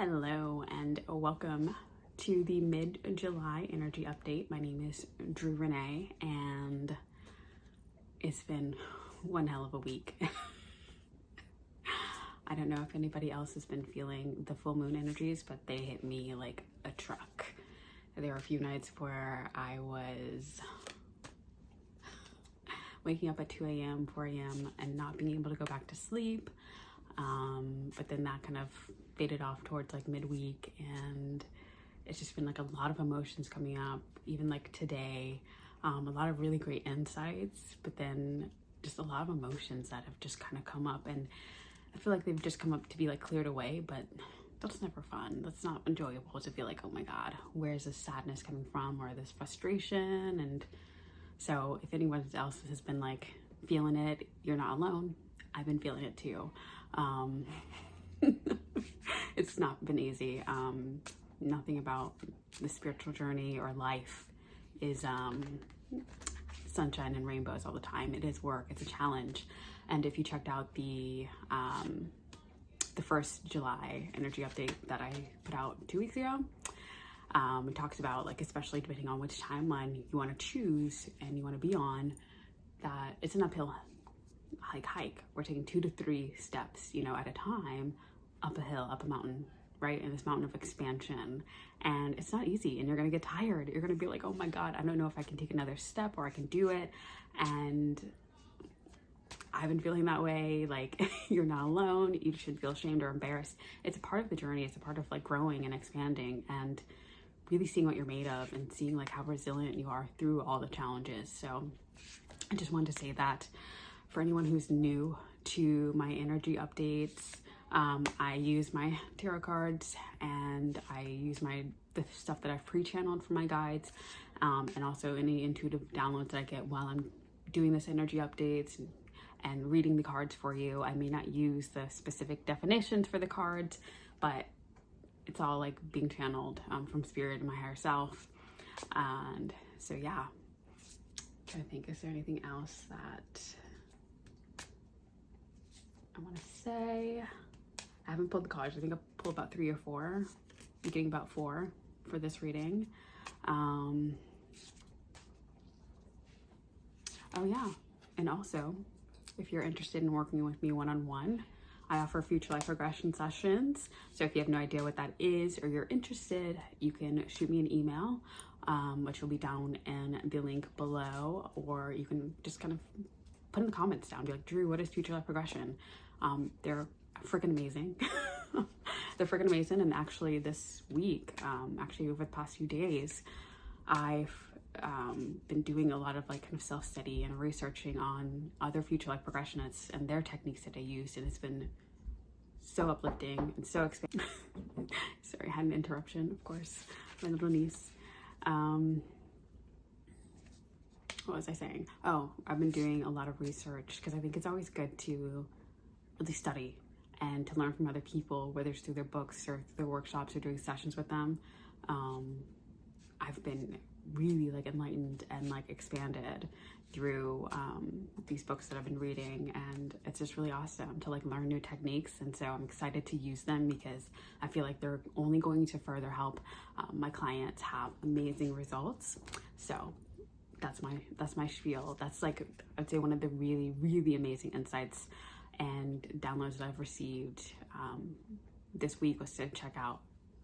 Hello and welcome to the mid-July energy update. My name is Drew Renee and it's been one hell of a week. I don't know if anybody else has been feeling the full moon energies, but they hit me like a truck. There were a few nights where I was waking up at 2 a.m., 4 a.m. and not being able to go back to sleep. But then that kind of faded off towards like midweek, and it's just been like a lot of emotions coming up, even like today. A lot of really great insights, but then just a lot of emotions that have just kind of come up, and I feel like they've just come up to be like cleared away, but that's never fun. That's not enjoyable to feel like, oh my God, where's this sadness coming from, or this frustration? And so if anyone else has been like feeling it, you're not alone. I've been feeling it too. It's not been easy. Nothing about the spiritual journey or life is sunshine and rainbows all the time. It is work, it's a challenge. And if you checked out the 1st July energy update that I put out 2 weeks ago, it talks about, like, especially depending on which timeline you want to choose and you want to be on, that it's an uphill hike. We're taking 2 to 3 steps, at a time, up a hill, up a mountain, right? In this mountain of expansion. And it's not easy, and you're going to get tired. You're going to be like, oh my God, I don't know if I can take another step or I can do it. And I've been feeling that way. Like, you're not alone. You should feel ashamed or embarrassed. It's a part of the journey. It's a part of like growing and expanding and really seeing what you're made of and seeing like how resilient you are through all the challenges. So I just wanted to say that for anyone who's new to my energy updates, I use my tarot cards, and I use the stuff that I've pre-channeled for my guides, and also any intuitive downloads that I get while I'm doing this energy updates and reading the cards for you. I may not use the specific definitions for the cards, but it's all like being channeled from spirit and my higher self. And so yeah, I'm trying to think, is there anything else that I want to say? I haven't pulled the cards. I think I'll pull about 3 or 4. I'm getting about 4 for this reading. Oh yeah, and also, if you're interested in working with me one-on-one, I offer future life regression sessions. So if you have no idea what that is, or you're interested, you can shoot me an email, which will be down in the link below, or you can just kind of put in the comments down, be like, Drew, what is future life regression? They're freaking amazing. They're freaking amazing. And actually this week, actually over the past few days, I've been doing a lot of like kind of self-study and researching on other future life regressionists and their techniques that I used, and it's been so uplifting and so expanding. Sorry, I had an interruption, of course, my little niece. What was I saying? Oh, I've been doing a lot of research because I think it's always good to really study and to learn from other people, whether it's through their books or through their workshops or doing sessions with them. I've been really like enlightened and like expanded through these books that I've been reading, and it's just really awesome to like learn new techniques. And so I'm excited to use them because I feel like they're only going to further help my clients have amazing results. So that's my spiel. That's like, I'd say one of the really, really amazing insights and downloads that I've received this week was to check out,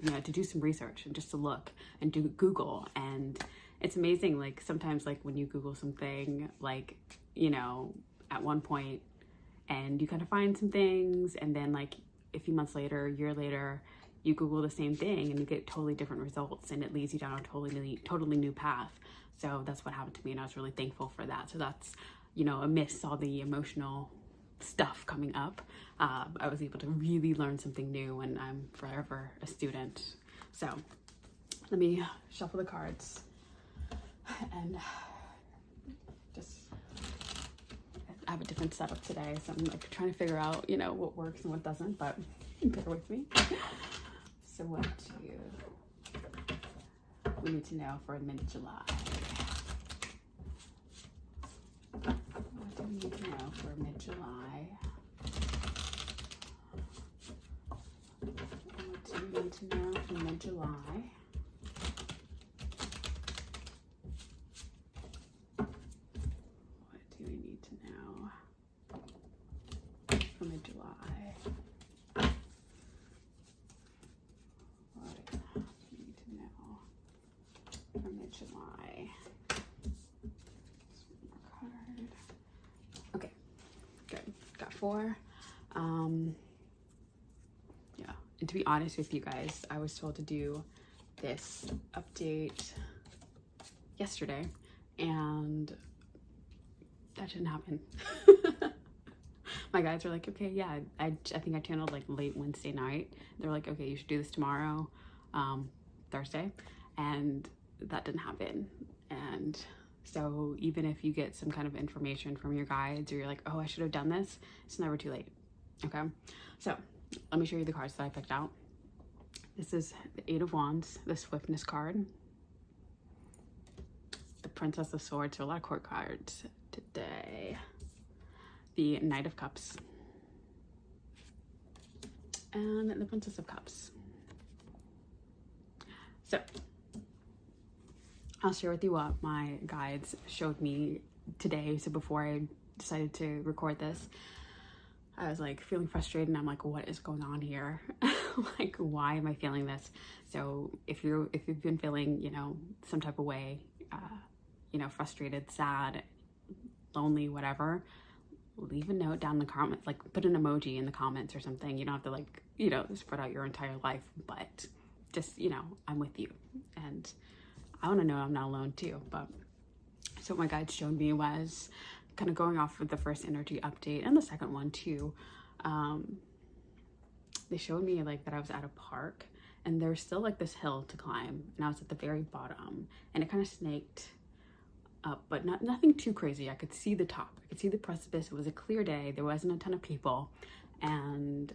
to do some research and just to look and do Google. And it's amazing, like sometimes like when you Google something, like, at one point, and you kind of find some things, and then like a few months later, a year later, you Google the same thing and you get totally different results, and it leads you down a totally new path. So that's what happened to me, and I was really thankful for that. So that's, amidst all the emotional stuff coming up, I was able to really learn something new, and I'm forever a student. So let me shuffle the cards and just, I have a different setup today, so I'm like trying to figure out, what works and what doesn't, but bear with me. So what do we need to know for mid-July? What do we need to know for mid-July? What we need to know for mid-July. What do we need to know for mid-July? What do we need to know for mid-July? Card. Okay, good. Got 4. Yeah, and to be honest with you guys, I was told to do this update yesterday, and that didn't happen. My guides were like, okay, yeah, I think I channeled like late Wednesday night. They're like, okay, you should do this tomorrow, Thursday, and that didn't happen. And so even if you get some kind of information from your guides, or you're like, oh, I should have done this, it's never too late. Okay, so let me show you the cards that I picked out. This is the 8 of Wands, the Swiftness card, the Princess of Swords, so a lot of court cards today, the Knight of Cups, and the Princess of Cups. So I'll share with you what my guides showed me today. So before I decided to record this, I was like feeling frustrated, and I'm like, what is going on here? Like, why am I feeling this? So if you've been feeling, you know, some type of way, you know, frustrated, sad, lonely, whatever, leave a note down in the comments, like put an emoji in the comments or something. You don't have to, like, you know, spread out your entire life, but just, you know, I'm with you, and I want to know I'm not alone too. But so what my guides showed me was kind of going off of the first energy update and the second one too. They showed me like that I was at a park, and there's still like this hill to climb, and I was at the very bottom, and it kind of snaked up, but nothing too crazy. I could see the top, I could see the precipice. It was a clear day, there wasn't a ton of people, and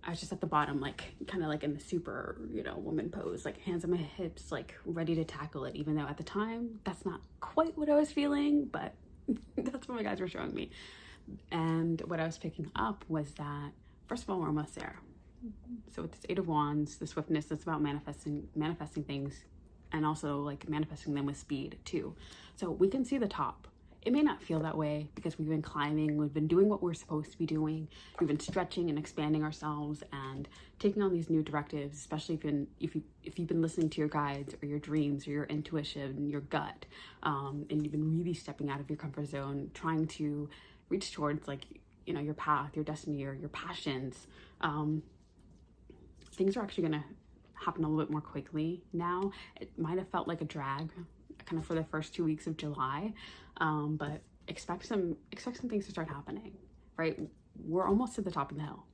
I was just at the bottom, like kind of like in the super, you know, woman pose, like hands on my hips, like ready to tackle it, even though at the time that's not quite what I was feeling, but that's what my guys were showing me. And what I was picking up was that, first of all, we're almost there. So with this 8 of Wands, the swiftness, it's about manifesting things, and also like manifesting them with speed too. So we can see the top. It may not feel that way because we've been climbing, we've been doing what we're supposed to be doing, we've been stretching and expanding ourselves and taking on these new directives, especially if you've been listening to your guides or your dreams or your intuition, your gut, and you've been really stepping out of your comfort zone, trying to reach towards, like, you know, your path, your destiny, or your passions. Things are actually gonna happen a little bit more quickly now. It might have felt like a drag kind of for the first 2 weeks of July, but expect some things to start happening, right? We're almost to the top of the hill.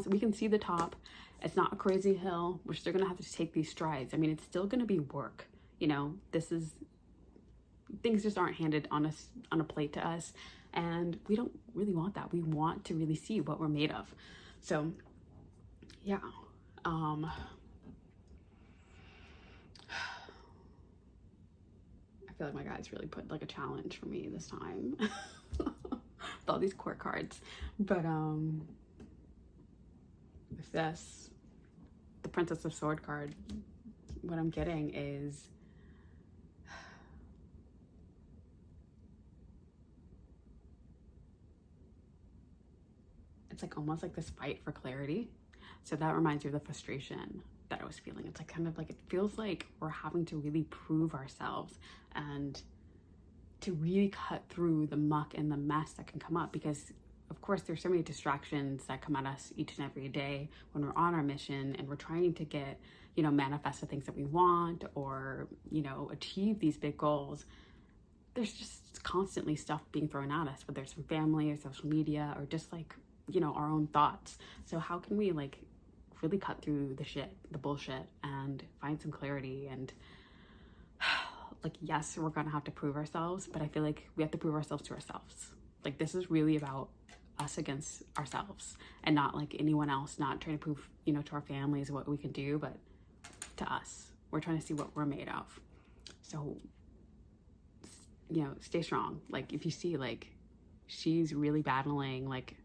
We can see the top. It's not a crazy hill. We're still gonna have to take these strides. I mean, it's still gonna be work, you know. Things just aren't handed on us on a plate to us, and we don't really want that. We want to really see what we're made of. So yeah, I feel like my guys really put like a challenge for me this time with all these court cards. But with this, the Princess of Sword card, what I'm getting is it's like almost like this fight for clarity. So that reminds me of the frustration that I was feeling. It's like kind of like, it feels like we're having to really prove ourselves and to really cut through the muck and the mess that can come up, because of course there's so many distractions that come at us each and every day when we're on our mission and we're trying to get, you know, manifest the things that we want, or, you know, achieve these big goals. There's just constantly stuff being thrown at us, whether it's from family or social media or just like, you know, our own thoughts. So how can we like really cut through the bullshit, and find some clarity? And like, yes, we're gonna have to prove ourselves, but I feel like we have to prove ourselves to ourselves. Like, this is really about us against ourselves, and not like anyone else, not trying to prove, you know, to our families what we can do, but to us. We're trying to see what we're made of. So, you know, stay strong. Like, if you see like she's really battling, like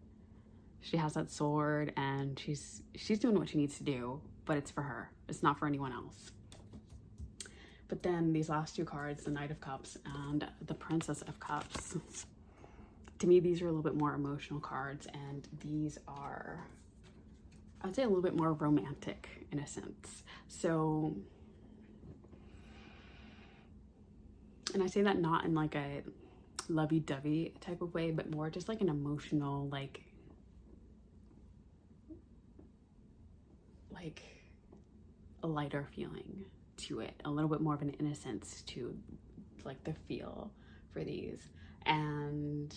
She has that sword and she's doing what she needs to do, but it's for her. It's not for anyone else. But then these last two cards, the Knight of Cups and the Princess of Cups, to me, these are a little bit more emotional cards, and these are, I would say, a little bit more romantic in a sense. So, and I say that not in like a lovey-dovey type of way, but more just like an emotional, like a lighter feeling to it, a little bit more of an innocence to like the feel for these, and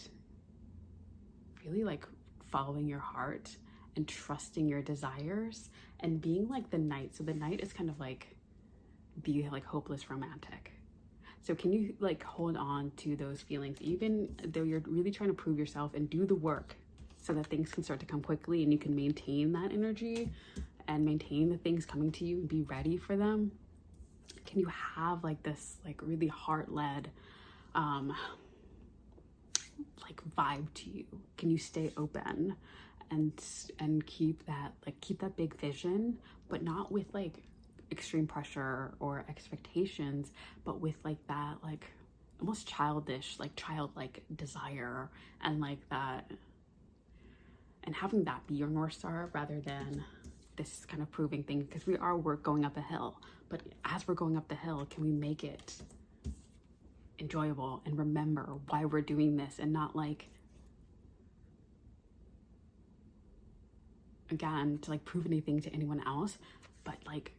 really like following your heart and trusting your desires and being like the knight. So the knight is kind of like the like hopeless romantic. So can you like hold on to those feelings even though you're really trying to prove yourself, and do the work so that things can start to come quickly and you can maintain that energy and maintain the things coming to you and be ready for them? Can you have like this like really heart-led like vibe to you? Can you stay open and keep that big vision, but not with like extreme pressure or expectations, but with like that like almost childish, like childlike desire, and like that, and having that be your North Star rather than this kind of proving thing, because we're going up a hill, but as we're going up the hill, can we make it enjoyable and remember why we're doing this, and not like, again, to like prove anything to anyone else, but like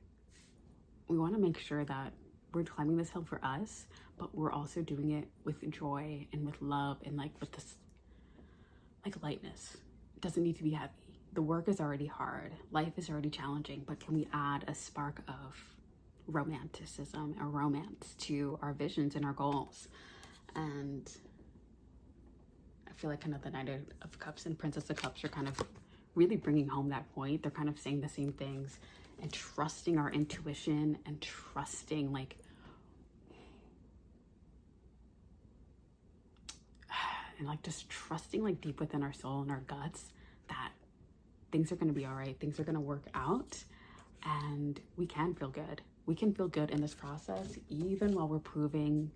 we want to make sure that we're climbing this hill for us, but we're also doing it with joy and with love and like with this like lightness. It doesn't need to be heavy. The work is already hard. Life is already challenging, but can we add a spark of romanticism or romance to our visions and our goals? And I feel like kind of the Knight of Cups and Princess of Cups are kind of really bringing home that point. They're kind of saying the same things, and trusting our intuition and trusting like just trusting like deep within our soul and our guts that things are going to be all right. Things are going to work out, and we can feel good. We can feel good in this process, even while we're proving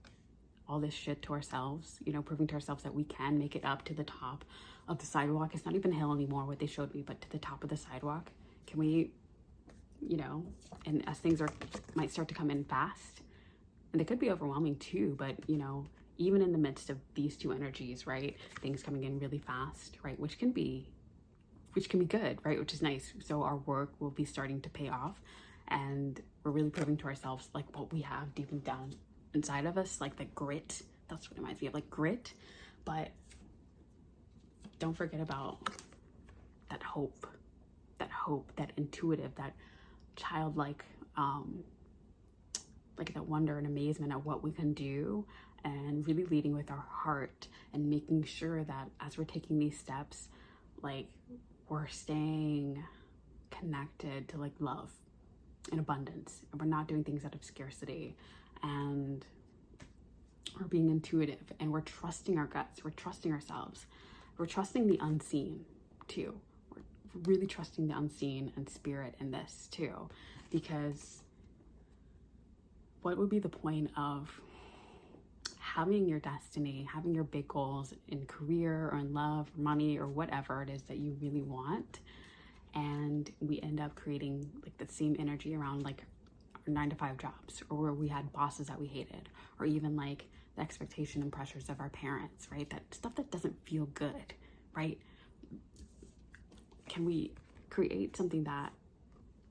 all this shit to ourselves, you know, proving to ourselves that we can make it up to the top of the sidewalk. It's not even a hill anymore, what they showed me, but to the top of the sidewalk. Can we, you know, and as things might start to come in fast, and they could be overwhelming too, but you know, even in the midst of these two energies, right, things coming in really fast, right, which can be good, right, which is nice. So our work will be starting to pay off, and we're really proving to ourselves like what we have deep and down inside of us, like the grit. That's what it reminds me of, like grit. But don't forget about that hope, that intuitive, that childlike, like that wonder and amazement at what we can do, and really leading with our heart and making sure that as we're taking these steps, like we're staying connected to like love and abundance, and we're not doing things out of scarcity, and we're being intuitive, and we're trusting our guts, we're trusting ourselves, we're trusting the unseen too. We're really trusting the unseen and spirit in this too, because what would be the point of having your destiny, having your big goals in career or in love, or money, or whatever it is that you really want, and we end up creating like the same energy around like our 9-to-5 jobs, or where we had bosses that we hated, or even like the expectation and pressures of our parents, right? That stuff that doesn't feel good, right? Can we create something that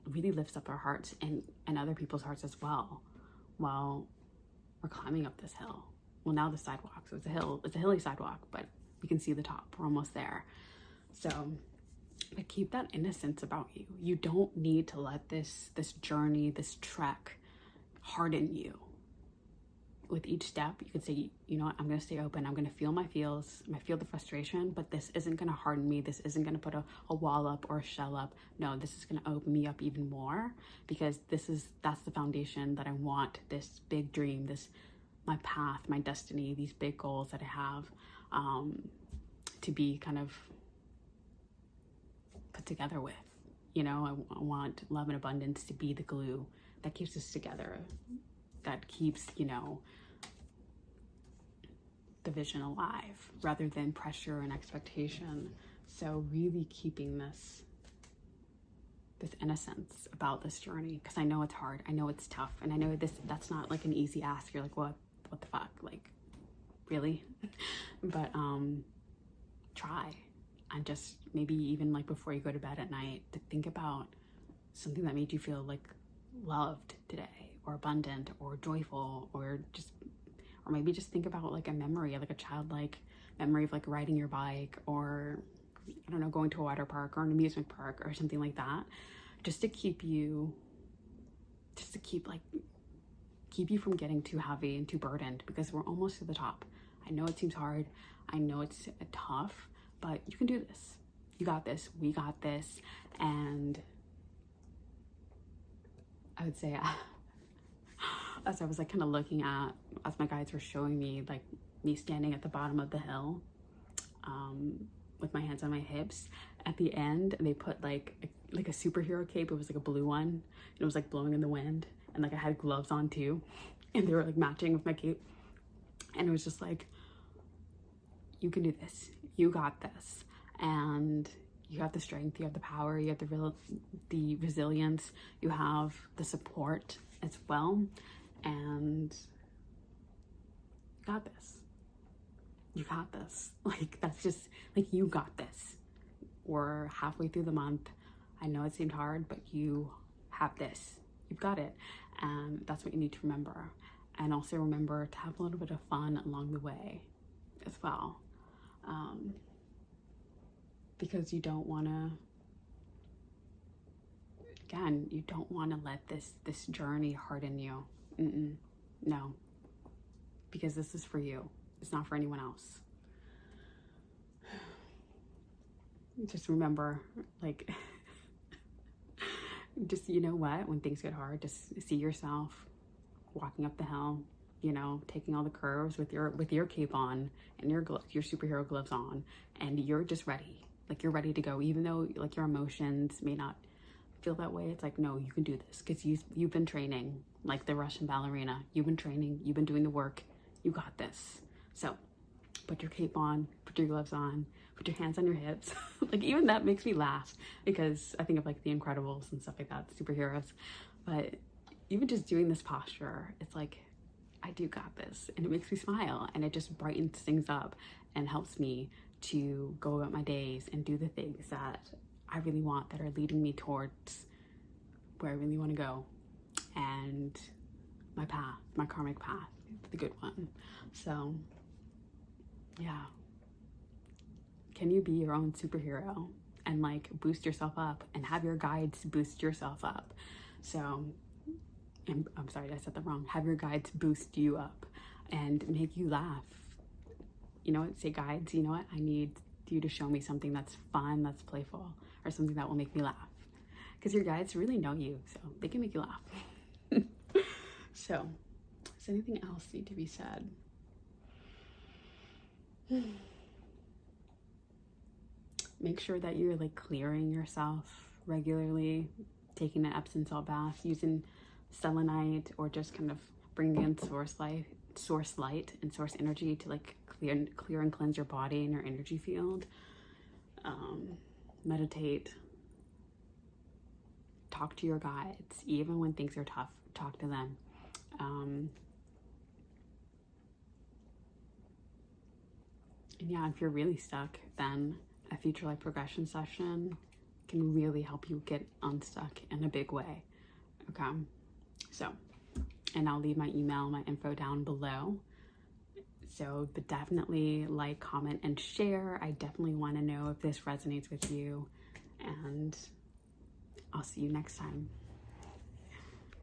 really lifts up our hearts and other people's hearts as well, while we're climbing up this hill? Well, now the sidewalk, so it's a hilly sidewalk, but we can see the top. We're almost there. So, but keep that innocence about you. You don't need to let this journey, this trek, harden you. With each step, you could say, you know what, I'm going to stay open. I'm going to feel my feels. I feel the frustration, but this isn't going to harden me. This isn't going to put a wall up or a shell up. No, this is going to open me up even more, because that's the foundation that I want, this big dream, my path, my destiny, these big goals that I have, to be kind of together with. You know, I want love and abundance to be the glue that keeps us together, that keeps, you know, the vision alive rather than pressure and expectation. So really keeping this innocence about this journey, because I know it's hard, I know it's tough, and I know that's not like an easy ask. You're like, what the fuck, like, really? But try, and just maybe even like before you go to bed at night, to think about something that made you feel like loved today, or abundant, or joyful, or maybe just think about like a memory, like a childlike memory of like riding your bike, or I don't know, going to a water park or an amusement park or something like that, just to keep you from getting too heavy and too burdened, because we're almost to the top. I know it seems hard, I know it's tough, but you can do this. You got this, we got this. And I would say, as I was like kind of looking at, as my guides were showing me, like me standing at the bottom of the hill, with my hands on my hips, at the end they put like a superhero cape. It was like a blue one, and it was like blowing in the wind, and like I had gloves on too, and they were like matching with my cape. And it was just like, you can do this, you got this, and you have the strength, you have the power, you have the resilience, you have the support as well, and you got this. You got this. Like, that's just like, you got this. We're halfway through the month. I know it seemed hard, but you have this. You've got it. And that's what you need to remember. And also remember to have a little bit of fun along the way as well. Because you don't want to, again, you don't want to let this journey harden you. No. Because this is for you. It's not for anyone else. Just remember, like, just, you know what, when things get hard, just see yourself walking up the hill, you know, taking all the curves with your cape on and your superhero gloves on, and you're just ready. Like, you're ready to go, even though like your emotions may not feel that way. It's like, no, you can do this, because you've been training like the Russian ballerina. You've been training, you've been doing the work. You got this. So put your cape on, put your gloves on, put your hands on your hips. Like, even that makes me laugh, because I think of like the Incredibles and stuff like that, superheroes. But even just doing this posture, it's like, I do got this, and it makes me smile, and it just brightens things up and helps me to go about my days and do the things that I really want, that are leading me towards where I really want to go, and my path, my karmic path, the good one. So yeah, can you be your own superhero and like boost yourself up, and have your guides boost yourself up? So, and I'm sorry, I said that wrong. Have your guides boost you up and make you laugh. You know what, say, guides, you know what, I need you to show me something that's fun, that's playful, or something that will make me laugh. Because your guides really know you, so they can make you laugh. So, does anything else need to be said? Make sure that you're like clearing yourself regularly, taking an Epsom salt bath, using selenite, or just kind of bringing in source light and source energy to like clear and cleanse your body and your energy field. Meditate, talk to your guides, even when things are tough, talk to them. And yeah, if you're really stuck, then a future life progression session can really help you get unstuck in a big way. Okay, so, and I'll leave my email, my info down below. So, but definitely like, comment, and share. I definitely want to know if this resonates with you, and I'll see you next time.